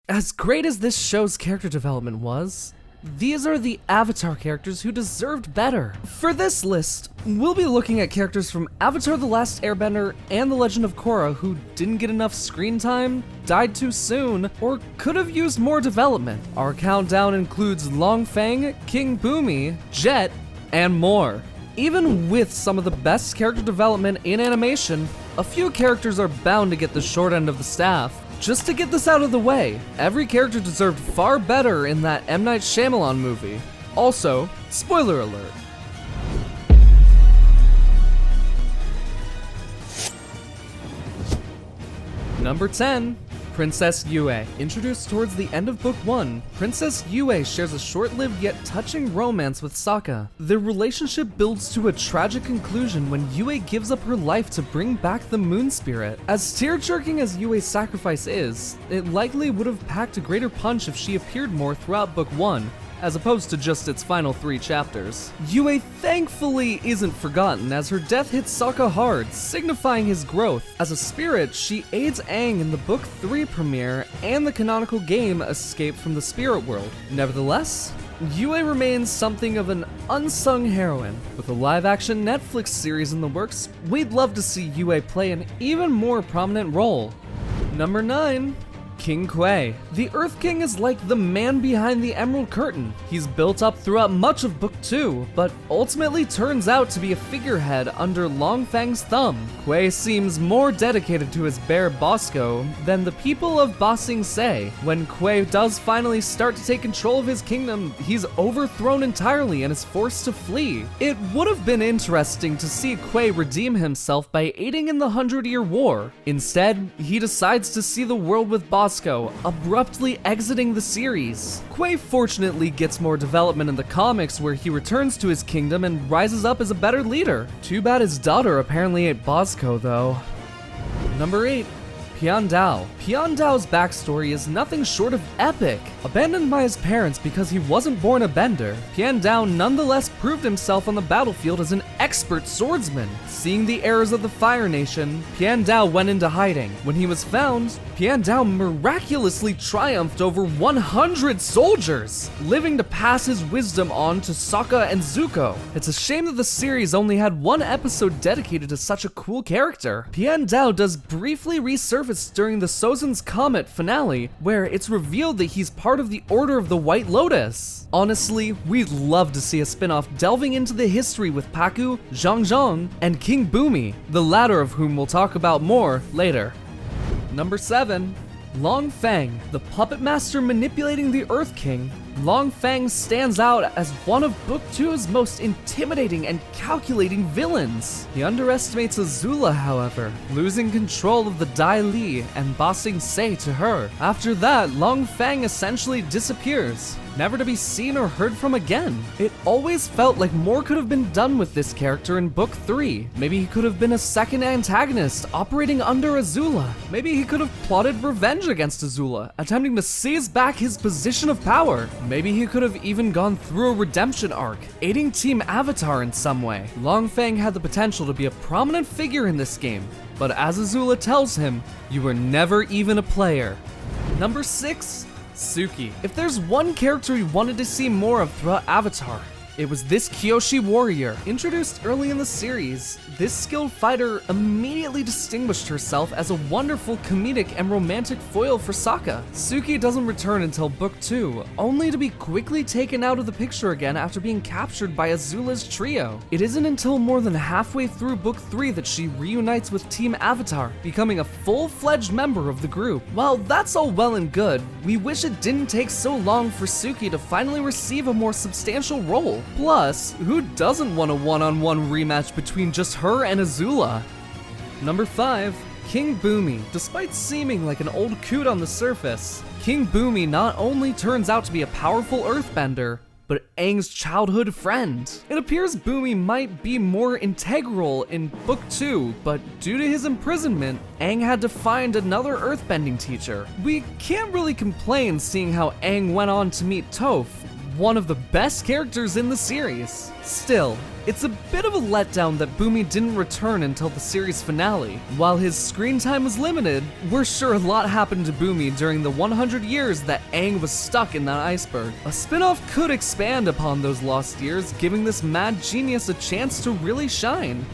As great as this show's character development was, these are the Avatar characters who deserved better. For this list, we'll be looking at characters from Avatar: The Last Airbender and The Legend of Korra who didn't get enough screen time, died too soon, or could have used more development. Our countdown includes Long Feng, King Bumi, Jet, and more. Even with some of the best character development in animation, a few characters are bound to get the short end of the staff. Just to get this out of the way, every character deserved far better in that M. Night Shyamalan movie. Also, spoiler alert. Number 10. Princess Yue. Introduced towards the end of Book 1, Princess Yue shares a short-lived yet touching romance with Sokka. Their relationship builds to a tragic conclusion when Yue gives up her life to bring back the moon spirit. As tear-jerking as Yue's sacrifice is, it likely would have packed a greater punch if she appeared more throughout Book 1, as opposed to just its final 3 chapters. Yue thankfully isn't forgotten, as her death hits Sokka hard, signifying his growth. As a spirit, she aids Aang in the Book 3 premiere and the canonical game Escape from the Spirit World. Nevertheless, Yue remains something of an unsung heroine. With a live-action Netflix series in the works, we'd love to see Yue play an even more prominent role. Number 9. King Kwei. The Earth King is like the man behind the Emerald Curtain. He's built up throughout much of Book 2, but ultimately turns out to be a figurehead under Long Feng's thumb. Kwei seems more dedicated to his bear Bosco than the people of Ba Sing Se. When Kwei does finally start to take control of his kingdom, he's overthrown entirely and is forced to flee. It would have been interesting to see Kwei redeem himself by aiding in the 100-Year War. Instead, he decides to see the world with Bosco, abruptly exiting the series. Kwei fortunately gets more development in the comics, where he returns to his kingdom and rises up as a better leader. Too bad his daughter apparently ate Bosco though. Number 8. Pian. Pian Dao's backstory is nothing short of epic. Abandoned by his parents because he wasn't born a bender, Pian Dao nonetheless proved himself on the battlefield as an expert swordsman. Seeing the errors of the Fire Nation, Pian Dao went into hiding. When he was found, Pian Dao miraculously triumphed over 100 soldiers, living to pass his wisdom on to Sokka and Zuko. It's a shame that the series only had one episode dedicated to such a cool character. Pian Dao does briefly resurface during the Sozin's Comet finale, where it's revealed that he's part of the Order of the White Lotus. Honestly, we'd love to see a spin-off delving into the history with Pakku, Zhang, and King Bumi, the latter of whom we'll talk about more later. Number 7. Long Feng, the puppet master manipulating the Earth King. Long Feng stands out as one of Book 2's most intimidating and calculating villains. He underestimates Azula, however, losing control of the Dai Li and Ba Sing Se to her. After that, Long Feng essentially disappears, never to be seen or heard from again. It always felt like more could have been done with this character in Book 3. Maybe he could have been a second antagonist operating under Azula. Maybe he could have plotted revenge against Azula, attempting to seize back his position of power. Maybe he could have even gone through a redemption arc, aiding Team Avatar in some way. Long Feng had the potential to be a prominent figure in this game, but as Azula tells him, you were never even a player. Number 6. Tsuki. If there's one character we wanted to see more of throughout Avatar, it was this Kyoshi warrior. Introduced early in the series, this skilled fighter immediately distinguished herself as a wonderful comedic and romantic foil for Sokka. Tsuki doesn't return until Book 2, only to be quickly taken out of the picture again after being captured by Azula's trio. It isn't until more than halfway through Book 3 that she reunites with Team Avatar, becoming a full-fledged member of the group. While that's all well and good, we wish it didn't take so long for Tsuki to finally receive a more substantial role. Plus, who doesn't want a one-on-one rematch between just her and Azula? Number 5. King Bumi. Despite seeming like an old coot on the surface, King Bumi not only turns out to be a powerful earthbender, but Aang's childhood friend. It appears Bumi might be more integral in Book 2, but due to his imprisonment, Aang had to find another earthbending teacher. We can't really complain seeing how Aang went on to meet Toph, one of the best characters in the series. Still, it's a bit of a letdown that Bumi didn't return until the series finale. While his screen time was limited, we're sure a lot happened to Bumi during the 100 years that Aang was stuck in that iceberg. A spin-off could expand upon those lost years, giving this mad genius a chance to really shine.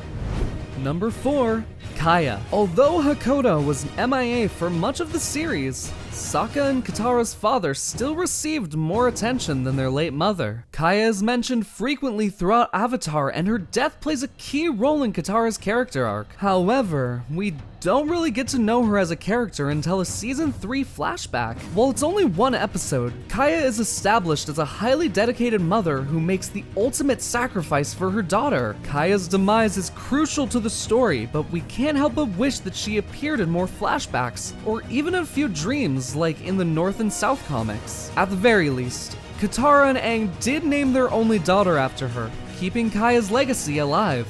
Number 4. Kaia. Although Hakoda was MIA for much of the series, Sokka and Katara's father still received more attention than their late mother. Kaia is mentioned frequently throughout Avatar, and her death plays a key role in Katara's character arc. However, we don't really get to know her as a character until a season 3 flashback. While it's only one episode, Kaia is established as a highly dedicated mother who makes the ultimate sacrifice for her daughter. Kaia's demise is crucial to the story, but we can't help but wish that she appeared in more flashbacks, or even a few dreams like in the North and South comics. At the very least, Katara and Aang did name their only daughter after her, keeping Kaia's legacy alive.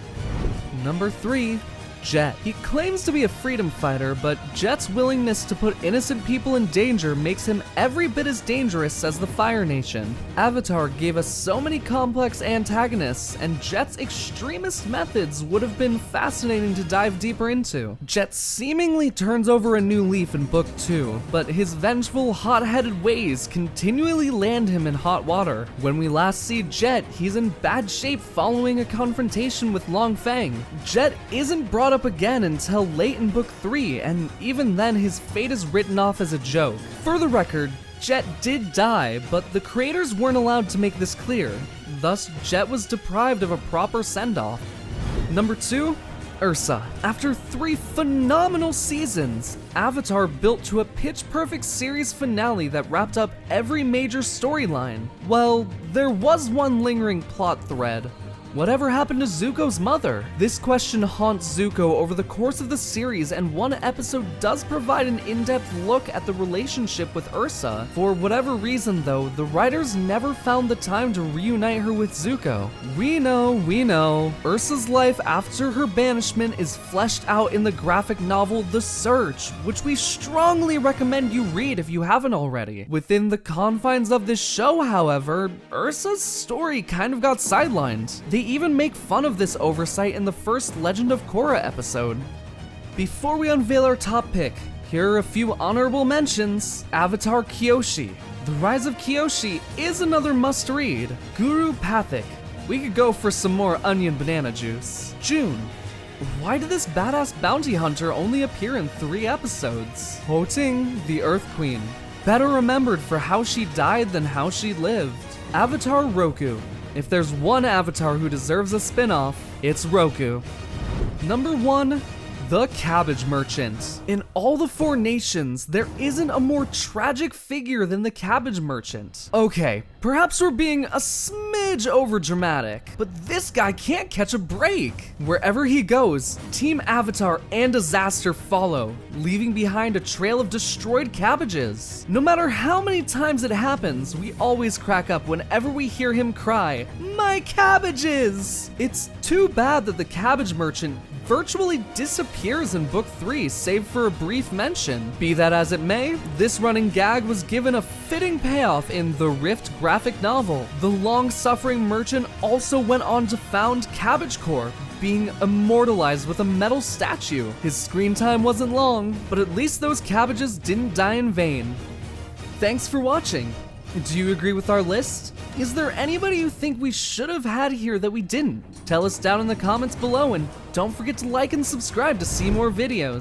Number 3. Jet. He claims to be a freedom fighter, but Jet's willingness to put innocent people in danger makes him every bit as dangerous as the Fire Nation. Avatar gave us so many complex antagonists, and Jet's extremist methods would have been fascinating to dive deeper into. Jet seemingly turns over a new leaf in Book 2, but his vengeful, hot-headed ways continually land him in hot water. When we last see Jet, he's in bad shape following a confrontation with Long Feng. Jet isn't brought up again until late in Book 3, and even then his fate is written off as a joke. For the record, Jet did die, but the creators weren't allowed to make this clear. Thus, Jet was deprived of a proper send-off. Number 2. Ursa. After 3 phenomenal seasons, Avatar built to a pitch-perfect series finale that wrapped up every major storyline. Well, there was one lingering plot thread. Whatever happened to Zuko's mother? This question haunts Zuko over the course of the series, and one episode does provide an in-depth look at the relationship with Ursa. For whatever reason though, the writers never found the time to reunite her with Zuko. We know, Ursa's life after her banishment is fleshed out in the graphic novel The Search, which we strongly recommend you read if you haven't already. Within the confines of this show, however, Ursa's story kind of got sidelined. They even make fun of this oversight in the first Legend of Korra episode. Before we unveil our top pick, here are a few honorable mentions. Avatar Kyoshi. The Rise of Kyoshi is another must-read. Guru Pathik. We could go for some more onion banana juice. June. Why did this badass bounty hunter only appear in 3 episodes? Ho Ting, the Earth Queen. Better remembered for how she died than how she lived. Avatar Roku. If there's one Avatar who deserves a spin-off, it's Roku. Number 1. The Cabbage Merchant. In all the 4 nations, there isn't a more tragic figure than the Cabbage Merchant. Okay, perhaps we're being a smidge overdramatic, but this guy can't catch a break. Wherever he goes, Team Avatar and Disaster follow, leaving behind a trail of destroyed cabbages. No matter how many times it happens, we always crack up whenever we hear him cry, "My cabbages!" It's too bad that the Cabbage Merchant virtually disappears in Book 3, save for a brief mention. Be that as it may, this running gag was given a fitting payoff in the Rift graphic novel. The long-suffering merchant also went on to found Cabbage Corp, being immortalized with a metal statue. His screen time wasn't long, but at least those cabbages didn't die in vain. Thanks for watching. Do you agree with our list? Is there anybody you think we should have had here that we didn't? Tell us down in the comments below, and don't forget to like and subscribe to see more videos.